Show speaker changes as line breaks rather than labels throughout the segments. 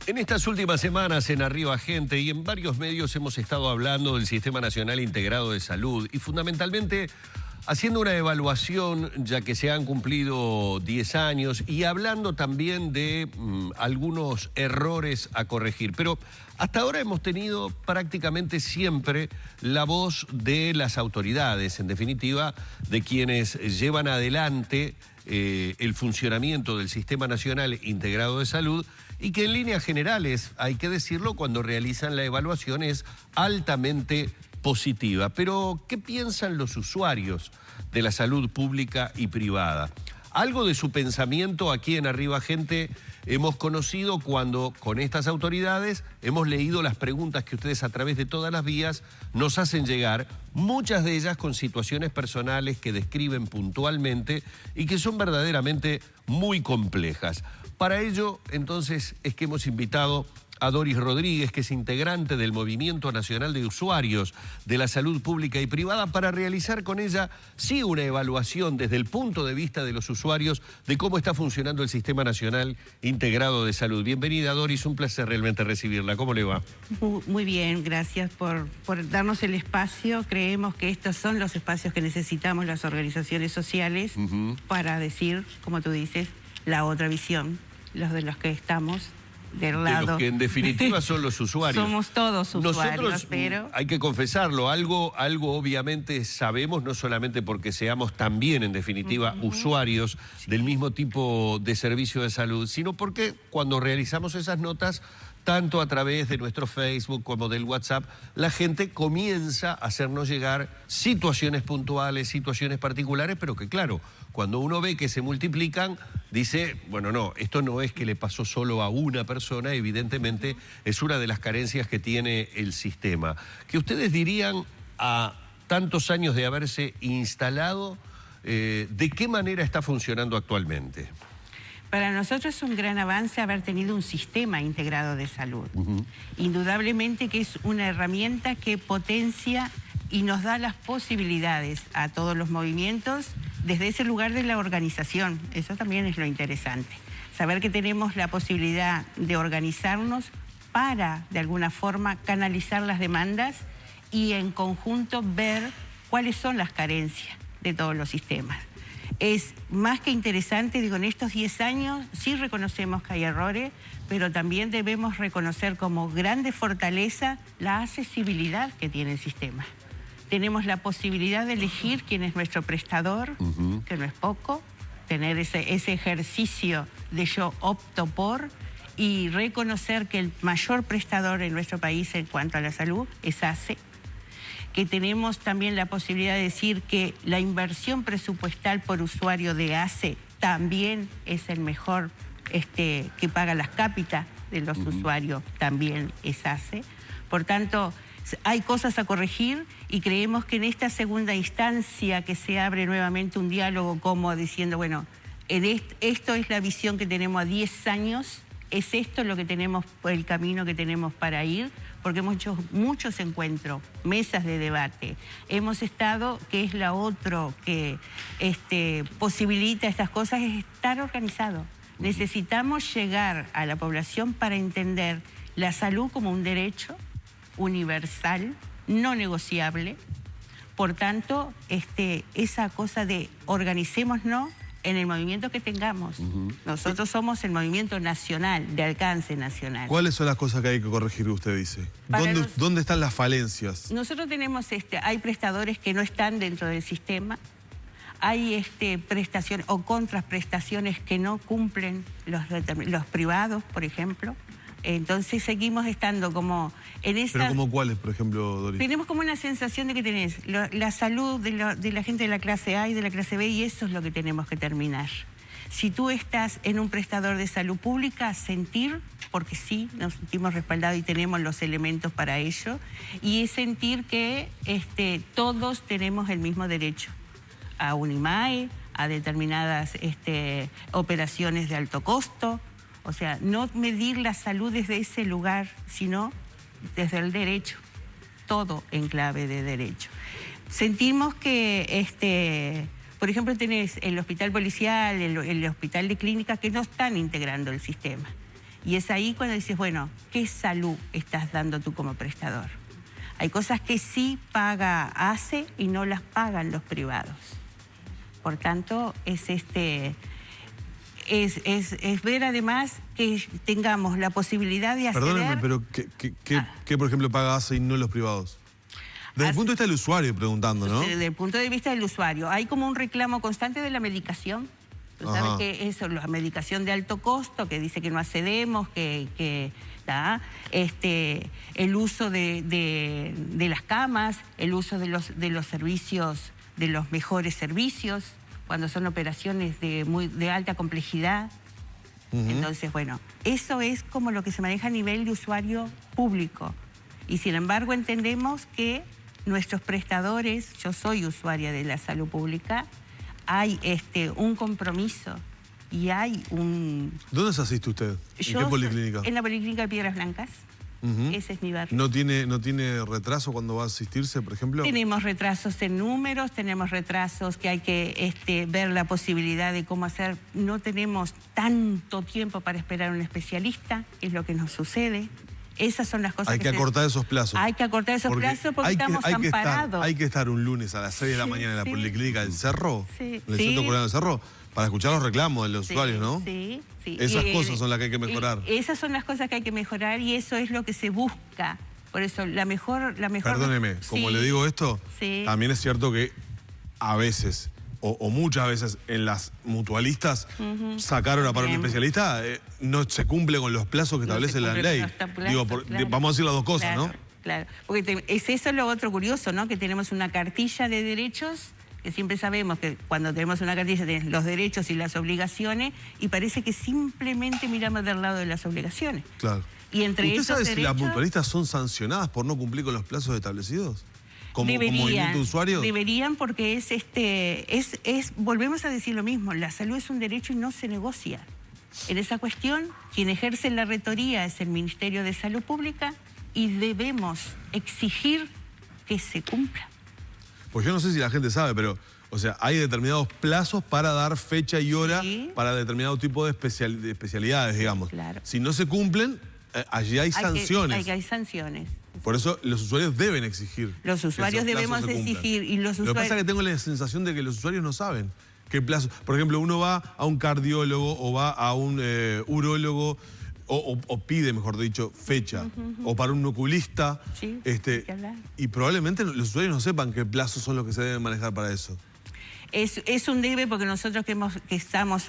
En estas últimas semanas en Arriba Gente y en varios medios hemos estado hablando del Sistema Nacional Integrado de Salud y fundamentalmente haciendo una evaluación ya que se han cumplido 10 años y hablando también de algunos errores a corregir. Pero hasta ahora hemos tenido prácticamente siempre la voz de las autoridades, en definitiva, de quienes llevan adelante el funcionamiento del Sistema Nacional Integrado de Salud y que en líneas generales, hay que decirlo, cuando realizan la evaluación es altamente positiva. Pero, ¿qué piensan los usuarios de la salud pública y privada? Algo de su pensamiento aquí en Arriba Gente hemos conocido cuando con estas autoridades hemos leído las preguntas que ustedes a través de todas las vías nos hacen llegar, muchas de ellas con situaciones personales que describen puntualmente y que son verdaderamente muy complejas. Para ello, entonces, es que hemos invitado a Doris Rodríguez, que es integrante del Movimiento Nacional de Usuarios de la Salud Pública y Privada, para realizar con ella, sí, una evaluación desde el punto de vista de los usuarios de cómo está funcionando el Sistema Nacional Integrado de Salud. Bienvenida, Doris, un placer realmente recibirla. ¿Cómo le va?
Muy bien, gracias por darnos el espacio. Creemos que estos son los espacios que necesitamos las organizaciones sociales para decir, como tú dices, la otra visión, los de los que estamos del lado.
De los que en definitiva son los usuarios.
Somos todos usuarios.
Nosotros,
pero
hay que confesarlo, algo obviamente sabemos, no solamente porque seamos también en definitiva usuarios del mismo tipo de servicio de salud, sino porque cuando realizamos esas notas, tanto a través de nuestro Facebook como del WhatsApp, la gente comienza a hacernos llegar situaciones puntuales, situaciones particulares, pero que claro, cuando uno ve que se multiplican, dice, bueno, no, esto no es que le pasó solo a una persona, evidentemente es una de las carencias que tiene el sistema. ¿Qué ustedes dirían a tantos años de haberse instalado, de qué manera está funcionando actualmente?
para nosotros es un gran avance haber tenido un sistema integrado de salud. Indudablemente que es una herramienta que potencia y nos da las posibilidades a todos los movimientos desde ese lugar de la organización. Eso también es lo interesante. Saber que tenemos la posibilidad de organizarnos para, de alguna forma, canalizar las demandas y en conjunto ver cuáles son las carencias de todos los sistemas. Es más que interesante, digo, en estos 10 años sí reconocemos que hay errores, pero también debemos reconocer como grande fortaleza la accesibilidad que tiene el sistema. Tenemos la posibilidad de elegir quién es nuestro prestador, que no es poco, tener ese ejercicio de yo opto por, y reconocer que el mayor prestador en nuestro país en cuanto a la salud es ACE, que tenemos también la posibilidad de decir que la inversión presupuestal por usuario de ACE también es el mejor que paga las cápitas de los usuarios, también es ACE. Por tanto, hay cosas a corregir y creemos que en esta segunda instancia que se abre nuevamente un diálogo como diciendo, bueno, esto es la visión que tenemos a 10 años, es esto lo que tenemos, el camino que tenemos para ir, porque hemos hecho muchos encuentros, mesas de debate. Hemos estado, que es la otra que posibilita estas cosas, es estar organizado. Necesitamos llegar a la población para entender la salud como un derecho universal, no negociable. Por tanto, esa cosa de organicémonos en el movimiento que tengamos. Nosotros somos el movimiento nacional, de alcance nacional.
¿Cuáles son las cosas que hay que corregir, usted dice? ¿Dónde están las falencias?
Nosotros tenemos, hay prestadores que no están dentro del sistema, hay prestaciones o contraprestaciones que no cumplen los privados, por ejemplo. Entonces seguimos estando como en esa...
¿Pero como cuáles, por ejemplo, Doris?
Tenemos como una sensación de que tenés la salud de la gente de la clase A y de la clase B, y eso es lo que tenemos que terminar. Si tú estás en un prestador de salud pública, sentir, porque sí, nos sentimos respaldados y tenemos los elementos para ello, y es sentir que todos tenemos el mismo derecho a un IMAE, a determinadas operaciones de alto costo. O sea, no medir la salud desde ese lugar, sino desde el derecho, todo en clave de derecho. Sentimos que, por ejemplo, tenés el hospital policial, el hospital de clínica que no están integrando el sistema. Y es ahí cuando dices, bueno, ¿qué salud estás dando tú como prestador? Hay cosas que sí paga ACE y no las pagan los privados. Por tanto, es ver además que tengamos la posibilidad de acceder...
Perdónenme, pero ¿qué por ejemplo, paga ACE y no los privados? Desde el punto de vista del usuario, preguntando, ¿no?
Desde el punto de vista del usuario. Hay como un reclamo constante de la medicación. Tú sabes que eso, la medicación de alto costo, que dice que no accedemos, el uso de las camas, el uso de los servicios, de los mejores servicios, cuando son operaciones de alta complejidad. Entonces, bueno, eso es como lo que se maneja a nivel de usuario público. Y sin embargo entendemos que nuestros prestadores, yo soy usuaria de la salud pública, hay un compromiso y hay un...
¿Dónde se asiste usted? ¿En qué policlínica?
En la Policlínica de Piedras Blancas. Ese es mi barrio.
¿No tiene retraso cuando va a asistirse, por ejemplo?
Tenemos retrasos en números, tenemos retrasos que hay que ver la posibilidad de cómo hacer. No tenemos tanto tiempo para esperar a un especialista, es lo que nos sucede. Esas son las cosas
hay que acortar esos plazos.
Hay que acortar esos plazos porque estamos amparados.
Hay que estar un lunes a las 6 de la mañana en la Policlínica del Cerro, en el Centro Comunal del Cerro, para escuchar los reclamos de los usuarios, ¿no?
Sí.
Esas cosas son las que hay que mejorar.
Esas son las cosas que hay que mejorar y eso es lo que se busca. Por eso, la mejor...
Perdóneme, como le digo esto, también es cierto que a veces... O muchas veces en las mutualistas sacaron a para un especialista, no se cumple con los plazos que establece la ley. Digo, vamos a decir las dos cosas, ¿no?
Claro, porque es eso lo otro curioso, ¿no? Que tenemos una cartilla de derechos, que siempre sabemos que cuando tenemos una cartilla tenemos los derechos y las obligaciones, y parece que simplemente miramos del lado de las obligaciones.
Claro.
Y entre
¿Usted
esos
sabe
derechos,
si las mutualistas son sancionadas por no cumplir con los plazos establecidos? Como movimiento de usuario.
Deberían, porque volvemos a decir lo mismo, la salud es un derecho y no se negocia. En esa cuestión, quien ejerce la rectoría es el Ministerio de Salud Pública y debemos exigir que se cumpla.
Pues yo no sé si la gente sabe, pero, o sea, hay determinados plazos para dar fecha y hora para determinado tipo de especialidades, digamos.
Claro.
Si no se cumplen, allí hay sanciones.
Hay sanciones.
Por eso los usuarios deben exigir.
Los usuarios debemos exigir y los usuarios...
Lo que pasa es que tengo la sensación de que los usuarios no saben qué plazo. Por ejemplo, uno va a un cardiólogo o va a un urólogo o pide, mejor dicho, fecha. O para un oculista.
Sí,
y probablemente los usuarios no sepan qué plazos son los que se deben manejar para eso.
Es un debe porque nosotros que estamos...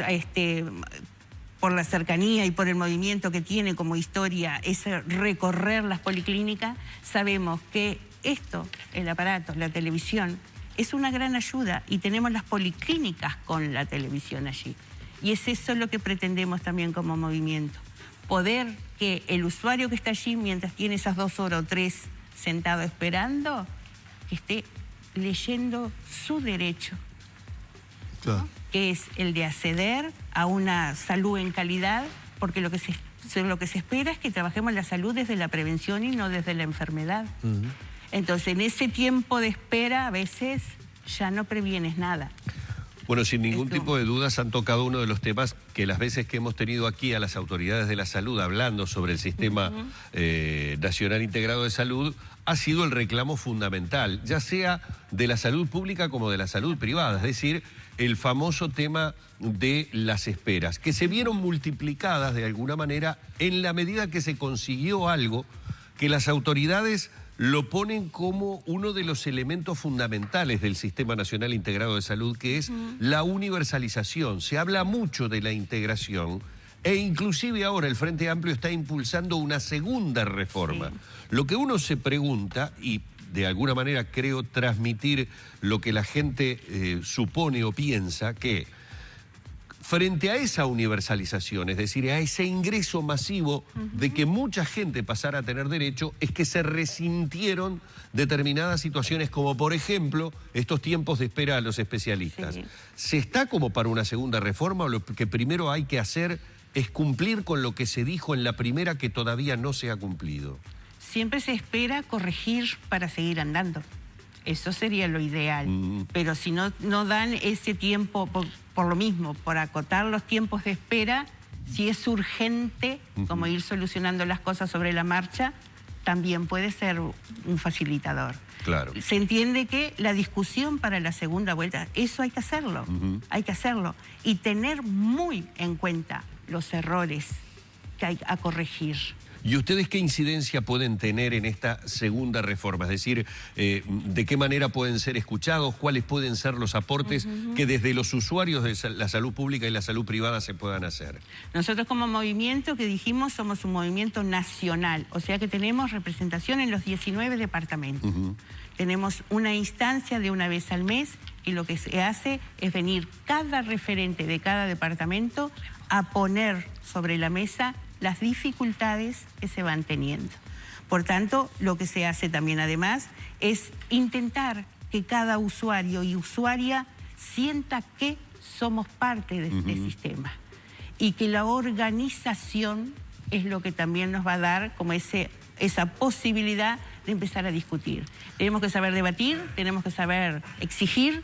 por la cercanía y por el movimiento que tiene como historia, es recorrer las policlínicas, sabemos que esto, el aparato, la televisión, es una gran ayuda y tenemos las policlínicas con la televisión allí. Y es eso lo que pretendemos también como movimiento. Poder que el usuario que está allí, mientras tiene esas 2 horas o 3 sentado esperando, que esté leyendo su derecho.
Claro.
Que es el de acceder a una salud en calidad, porque lo que se espera es que trabajemos la salud desde la prevención y no desde la enfermedad. Entonces, en ese tiempo de espera, a veces ya no previenes nada.
Bueno, sin ningún tipo de dudas han tocado uno de los temas que las veces que hemos tenido aquí a las autoridades de la salud hablando sobre el Sistema Nacional Integrado de Salud, ha sido el reclamo fundamental, ya sea de la salud pública como de la salud privada, es decir, el famoso tema de las esperas, que se vieron multiplicadas de alguna manera en la medida que se consiguió algo que las autoridades lo ponen como uno de los elementos fundamentales del Sistema Nacional Integrado de Salud, que es la universalización. Se habla mucho de la integración e inclusive ahora el Frente Amplio está impulsando una segunda reforma. Lo que uno se pregunta, y de alguna manera creo transmitir lo que la gente supone o piensa, que frente a esa universalización, es decir, a ese ingreso masivo de que mucha gente pasara a tener derecho, es que se resintieron determinadas situaciones, como por ejemplo estos tiempos de espera a los especialistas. ¿Se está como para una segunda reforma o lo que primero hay que hacer es cumplir con lo que se dijo en la primera que todavía no se ha cumplido?
Siempre se espera corregir para seguir andando. Eso sería lo ideal. Pero si no dan ese tiempo, por lo mismo, por acotar los tiempos de espera, Si es urgente, como ir solucionando las cosas sobre la marcha, también puede ser un facilitador.
Claro.
Se entiende que la discusión para la segunda vuelta, eso hay que hacerlo, hay que hacerlo. Y tener muy en cuenta los errores que hay a corregir.
¿Y ustedes qué incidencia pueden tener en esta segunda reforma? Es decir, ¿de qué manera pueden ser escuchados? ¿Cuáles pueden ser los aportes que desde los usuarios de la salud pública y la salud privada se puedan hacer?
Nosotros como movimiento que dijimos somos un movimiento nacional, o sea que tenemos representación en los 19 departamentos. Tenemos una instancia de una vez al mes y lo que se hace es venir cada referente de cada departamento a poner sobre la mesa las dificultades que se van teniendo. Por tanto, lo que se hace también además es intentar que cada usuario y usuaria sienta que somos parte de este sistema y que la organización es lo que también nos va a dar como esa posibilidad de empezar a discutir. Tenemos que saber debatir, tenemos que saber exigir,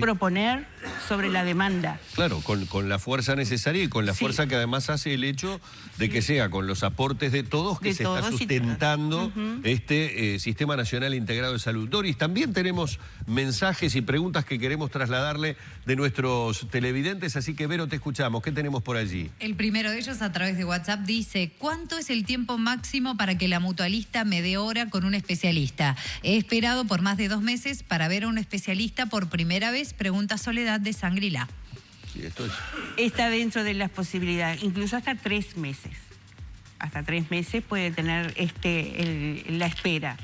proponer sobre la demanda.
Claro, con la fuerza necesaria y con la fuerza que además hace el hecho de que sea con los aportes de todos que se está sustentando este Sistema Nacional Integrado de Salud. Doris, también tenemos mensajes y preguntas que queremos trasladarle de nuestros televidentes, así que Vero, te escuchamos. ¿Qué tenemos por allí?
El primero de ellos a través de WhatsApp dice: ¿cuánto es el tiempo máximo para que la mutualista me dé hora con un especialista? He esperado por más de 2 meses para ver a un especialista por primera vez, pregunta Soledad de Sangrila.
Sí, esto es...
Está dentro de las posibilidades, incluso hasta 3 meses. Hasta 3 meses puede tener la espera.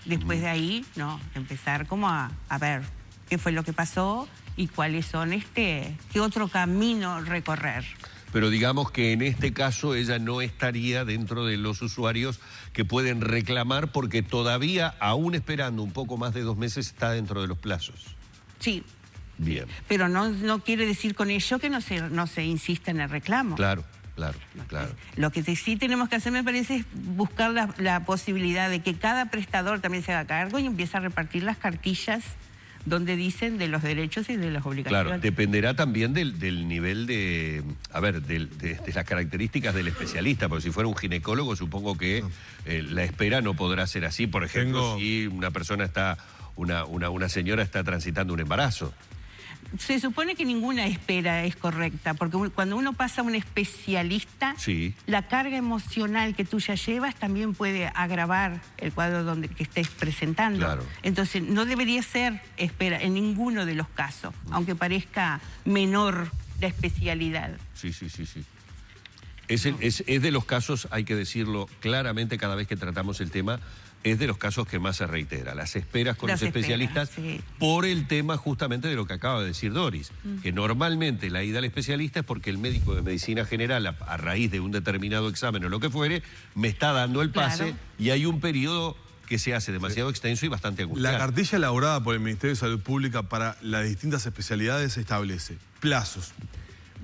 Después de ahí, no, empezar como a ver qué fue lo que pasó y cuáles son qué otro camino recorrer.
Pero digamos que en este caso ella no estaría dentro de los usuarios que pueden reclamar porque todavía, aún esperando un poco más de 2 meses, está dentro de los plazos.
Sí.
Bien.
Pero no quiere decir con ello que no se insista en el reclamo.
Claro, claro, claro.
Lo que sí tenemos que hacer, me parece, es buscar la posibilidad de que cada prestador también se haga cargo y empiece a repartir las cartillas donde dicen de los derechos y de las obligaciones.
Claro, dependerá también del nivel de las características del especialista, porque si fuera un ginecólogo supongo que la espera no podrá ser así. Por ejemplo, si una persona una señora está transitando un embarazo.
Se supone que ninguna espera es correcta, porque cuando uno pasa a un especialista, la carga emocional que tú ya llevas también puede agravar el cuadro que estés presentando.
Claro.
Entonces, no debería ser espera en ninguno de los casos, aunque parezca menor la especialidad.
Sí. Es de los casos, hay que decirlo claramente cada vez que tratamos el tema, es de los casos que más se reitera, las esperas con los especialistas, por el tema justamente de lo que acaba de decir Doris, que normalmente la ida al especialista es porque el médico de medicina general, a raíz de un determinado examen o lo que fuere, me está dando el pase y hay un periodo que se hace demasiado extenso y bastante angustiante.
La cartilla elaborada por el Ministerio de Salud Pública para las distintas especialidades establece plazos: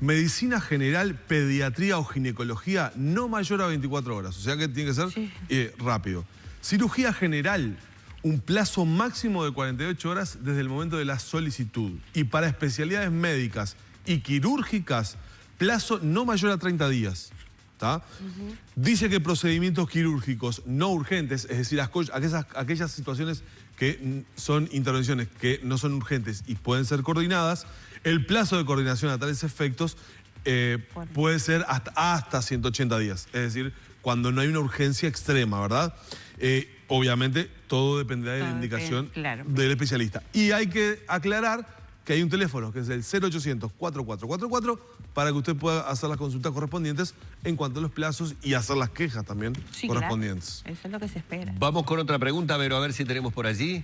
medicina general, pediatría o ginecología no mayor a 24 horas, o sea que tiene que ser rápido. Cirugía general, un plazo máximo de 48 horas desde el momento de la solicitud. Y para especialidades médicas y quirúrgicas, plazo no mayor a 30 días. Dice que procedimientos quirúrgicos no urgentes, es decir, aquellas situaciones que son intervenciones que no son urgentes y pueden ser coordinadas, el plazo de coordinación a tales efectos puede ser hasta 180 días. Es decir, cuando no hay una urgencia extrema, ¿verdad? Obviamente, todo dependerá de la indicación del especialista. Y hay que aclarar que hay un teléfono, que es el 0800-4444, para que usted pueda hacer las consultas correspondientes en cuanto a los plazos y hacer las quejas también correspondientes.
Eso es lo que se espera.
Vamos con otra pregunta, Vero, a ver si tenemos por allí.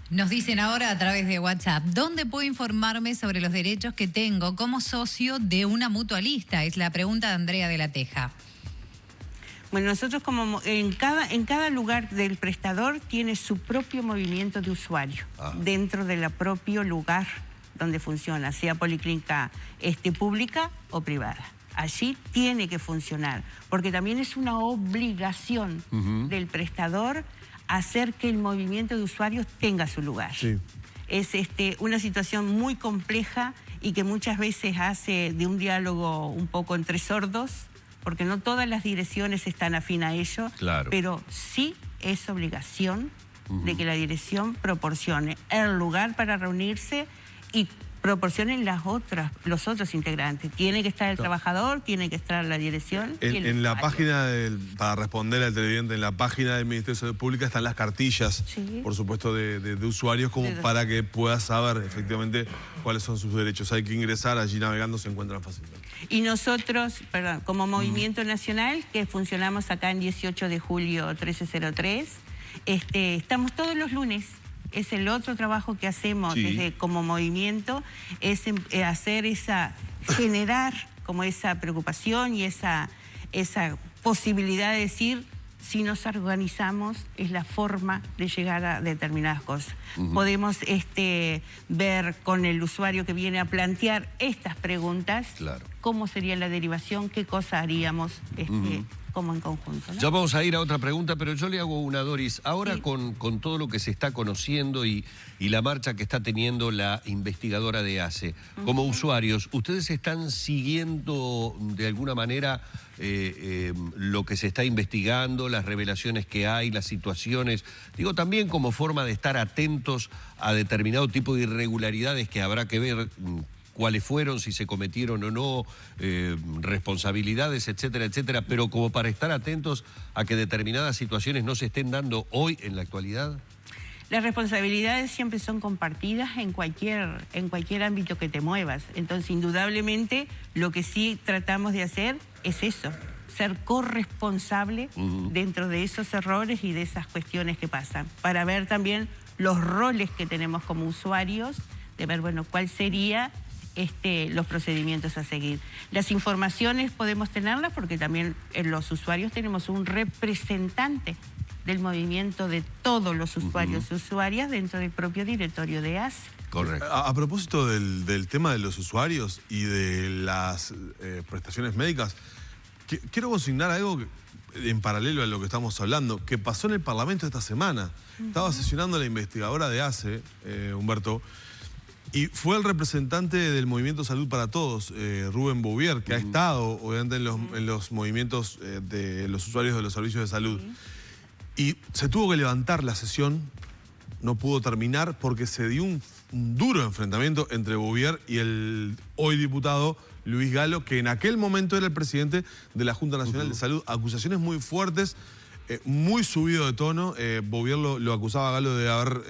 Nos dicen ahora a través de WhatsApp: ¿dónde puedo informarme sobre los derechos que tengo como socio de una mutualista? Es la pregunta de Andrea de la Teja.
Bueno, nosotros como en cada lugar del prestador tiene su propio movimiento de usuario dentro del propio lugar donde funciona, sea policlínica pública o privada. Allí tiene que funcionar, porque también es una obligación del prestador hacer que el movimiento de usuarios tenga su lugar. Es una situación muy compleja y que muchas veces hace de un diálogo un poco entre sordos porque no todas las direcciones están afín a ello,
claro,
pero sí es obligación de que la dirección proporcione el lugar para reunirse y proporcionen los otros integrantes. Tiene que estar el trabajador, tiene que estar la dirección.
En la página, para responder al televidente, en la página del Ministerio de Salud Pública están las cartillas, por supuesto, de usuarios, como para que pueda saber efectivamente cuáles son sus derechos. Hay que ingresar, allí navegando se encuentran fácilmente.
Y nosotros, como Movimiento Nacional, que funcionamos acá en 18 de julio 1303, estamos todos los lunes. Es el otro trabajo que hacemos como movimiento, es generar como esa preocupación y esa posibilidad de decir, si nos organizamos, es la forma de llegar a determinadas cosas. Podemos ver con el usuario que viene a plantear estas preguntas, cómo sería la derivación, qué cosa haríamos como en conjunto, ¿no?
Ya vamos a ir a otra pregunta, pero yo le hago una, Doris. Ahora con todo lo que se está conociendo y la marcha que está teniendo la investigadora de ACE, como usuarios, ¿ustedes están siguiendo de alguna manera lo que se está investigando, las revelaciones que hay, las situaciones? Digo, también como forma de estar atentos a determinado tipo de irregularidades que habrá que ver cuáles fueron, si se cometieron o no, responsabilidades, etcétera, etcétera, pero como para estar atentos a que determinadas situaciones no se estén dando hoy en la actualidad.
Las responsabilidades siempre son compartidas en cualquier ámbito que te muevas. Entonces, indudablemente, lo que sí tratamos de hacer es eso, ser corresponsable dentro de esos errores y de esas cuestiones que pasan, para ver también los roles que tenemos como usuarios, de ver, bueno, cuál sería los procedimientos a seguir. Las informaciones podemos tenerlas porque también los usuarios tenemos un representante del movimiento de todos los usuarios y usuarias dentro del propio directorio de ACE.
Correcto.
A propósito del tema de los usuarios y de las prestaciones médicas, quiero consignar algo en paralelo a lo que estamos hablando, que pasó en el Parlamento esta semana. Estaba sesionando la investigadora de ACE, Humberto, y fue el representante del Movimiento Salud para Todos, Rubén Bouvier, que ha estado obviamente en los movimientos de los usuarios de los servicios de salud. Y se tuvo que levantar la sesión, no pudo terminar porque se dio un duro enfrentamiento entre Bouvier y el hoy diputado Luis Galo, que en aquel momento era el presidente de la Junta Nacional de Salud. Acusaciones muy fuertes, muy subido de tono. Bouvier lo acusaba a Galo de haber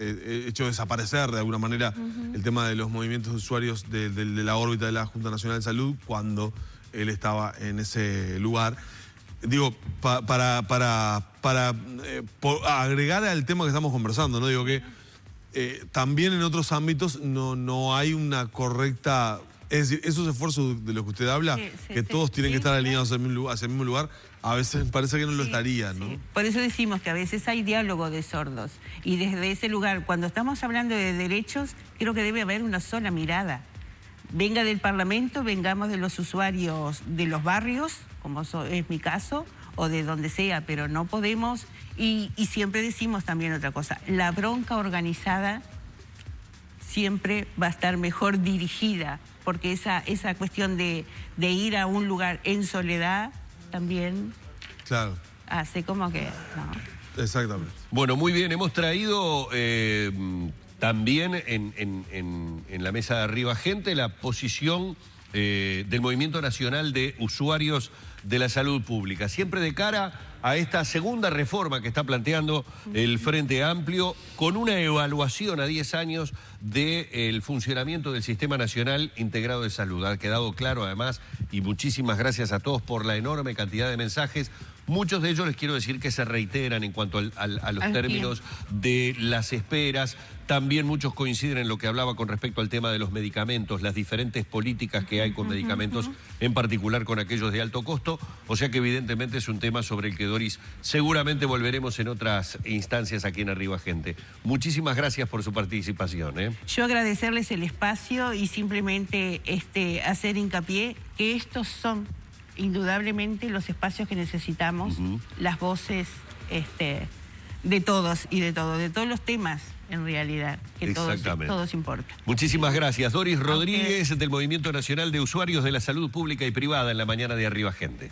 hecho desaparecer de alguna manera el tema de los movimientos de usuarios de la órbita de la Junta Nacional de Salud cuando él estaba en ese lugar. Digo, para agregar al tema que estamos conversando, ¿no? Digo que también en otros ámbitos no hay una correcta... Es decir, esos esfuerzos de los que usted habla, que todos tienen que estar alineados hacia el mismo lugar, a veces parece que no lo estarían, ¿no?
Por eso decimos que a veces hay diálogo de sordos. Y desde ese lugar, cuando estamos hablando de derechos, creo que debe haber una sola mirada. Venga del Parlamento, vengamos de los usuarios de los barrios, como es mi caso, o de donde sea, pero no podemos... Y siempre decimos también otra cosa, la bronca organizada siempre va a estar mejor dirigida, porque esa cuestión de ir a un lugar en soledad también hace como que... ¿no?
Exactamente.
Bueno, muy bien, hemos traído también en la mesa de arriba gente la posición del Movimiento Nacional de Usuarios de la Salud Pública, siempre de cara a esta segunda reforma que está planteando el Frente Amplio, con una evaluación a 10 años del funcionamiento del Sistema Nacional Integrado de Salud. Ha quedado claro además, y muchísimas gracias a todos por la enorme cantidad de mensajes. Muchos de ellos les quiero decir que se reiteran en cuanto a los términos de las esperas. También muchos coinciden en lo que hablaba con respecto al tema de los medicamentos, las diferentes políticas que hay con medicamentos, en particular con aquellos de alto costo. O sea que evidentemente es un tema sobre el que, Doris, seguramente volveremos en otras instancias aquí en Arriba Gente. Muchísimas gracias por su participación.
Yo agradecerles el espacio y simplemente hacer hincapié que estos son indudablemente los espacios que necesitamos, las voces de todos y de todos los temas en realidad, que todos importan.
Muchísimas gracias. Doris Rodríguez, del Movimiento Nacional de Usuarios de la Salud Pública y Privada, en la mañana de Arriba Gente.